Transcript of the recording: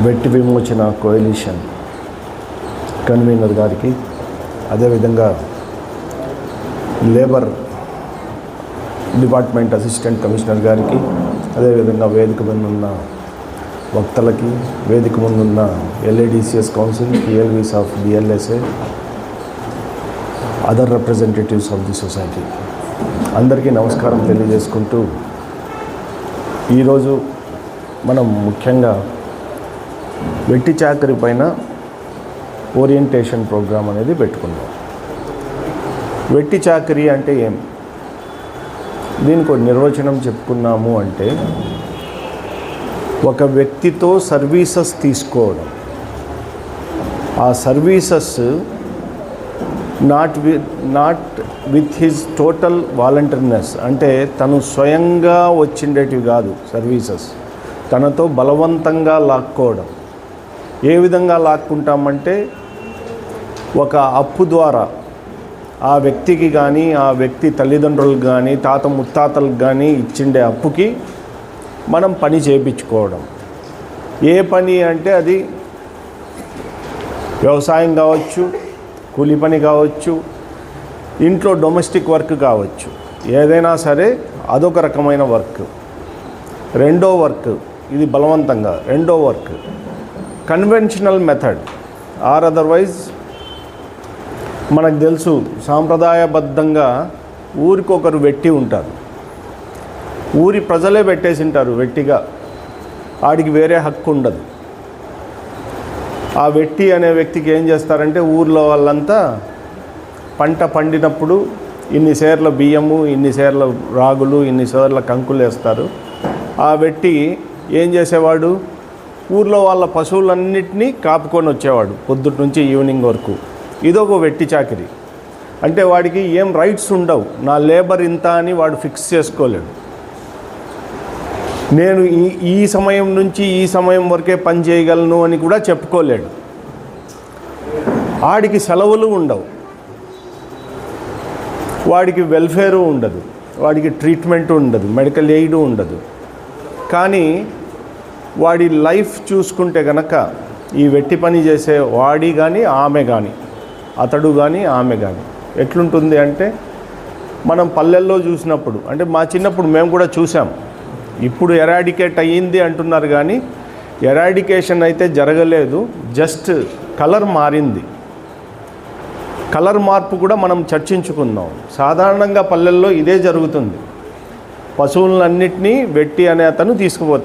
వెట్టి విమోచన coalition convener గారికి, అదేవిధంగా లేబర్ డిపార్ట్మెంట్ అసిస్టెంట్ కమిషనర్ గారికి, అదేవిధంగా వేదిక ముందున్న వక్తలకి, వేదిక ముందున్న LADCS council, PLVs of BLSA, other representatives of the society అందరికీ నమస్కారం తెలియజేసుకుంటూ, ఈరోజు మనం ముఖ్యంగా వెట్టి చాకరీ పైన ఓరియంటేషన్ ప్రోగ్రామ్ అనేది పెట్టుకున్నాం. వెట్టి చాకరీ అంటే ఏం, దీనికి ఒక నిర్వచనం చెప్పుకున్నాము అంటే, ఒక వ్యక్తితో సర్వీసెస్ తీసుకోవడం, ఆ services not with his total voluntariness, అంటే తను స్వయంగా వచ్చిండేటివి కాదు సర్వీసెస్, తనతో బలవంతంగా లాక్కోవడం. ఏ విధంగా లాక్కుంటామంటే, ఒక అప్పు ద్వారా ఆ వ్యక్తికి కానీ, ఆ వ్యక్తి తల్లిదండ్రులకు కానీ, తాత ముత్తాతలకు కానీ ఇచ్చిండే అప్పుకి మనం పని చేయించుకోవడం. ఏ పని అంటే అది వ్యవసాయం కావచ్చు, కూలి పని కావచ్చు, ఇంట్లో డొమెస్టిక్ వర్క్ కావచ్చు, ఏదైనా సరే అదొక రకమైన వర్క్. రెండో వర్క్, ఇది బలవంతంగా రెండో work conventional method or otherwise. మనకు తెలుసు, సాంప్రదాయబద్ధంగా ఊరికొకరు వెట్టి ఉంటారు, ఊరి ప్రజలే పెట్టేసింటారు వెట్టిగా, ఆడికి వేరే హక్కు ఉండదు. ఆ వెట్టి అనే వ్యక్తికి ఏం చేస్తారంటే, ఊర్లో వాళ్ళంతా పంట పండినప్పుడు ఇన్ని సేర్ల బియ్యము, ఇన్ని సేర్ల రాగులు, ఇన్ని సేర్ల కంకులు వేస్తారు. ఆ వెట్టి ఏం చేసేవాడు, ఊర్లో వాళ్ళ పశువులన్నిటినీ కాపుకొని వచ్చేవాడు పొద్దుటి నుంచి ఈవినింగ్ వరకు. ఇదొక వెట్టి చాకిరీ. అంటే వాడికి ఏం రైట్స్ ఉండవు, నా లేబర్ ఇంత అని వాడు ఫిక్స్ చేసుకోలేడు. నేను ఈ సమయం నుంచి ఈ సమయం వరకే పని చేయగలను అని కూడా చెప్పుకోలేడు. వాడికి సెలవులు ఉండవు, వాడికి వెల్ఫేరు ఉండదు, వాడికి ట్రీట్మెంట్ ఉండదు, మెడికల్ ఎయిడ్ ఉండదు. కానీ వాడి లైఫ్ చూసుకుంటే కనుక, ఈ వెట్టి పని చేసే వాడి కానీ, ఆమె కానీ, అతడు కానీ, ఆమె కానీ ఎట్లుంటుంది అంటే, మనం పల్లెల్లో చూసినప్పుడు, అంటే మా చిన్నప్పుడు మేము కూడా చూసాం. ఇప్పుడు ఎరాడికేట్ అయ్యింది అంటున్నారు, కానీ ఎరాడికేషన్ అయితే జరగలేదు, జస్ట్ కలర్ మారింది. కలర్ మార్పు కూడా మనం చర్చించుకుందాం. సాధారణంగా పల్లెల్లో ఇదే జరుగుతుంది. పశువులన్నింటినీ వెట్టి అనే అతను తీసుకుపోతాడు.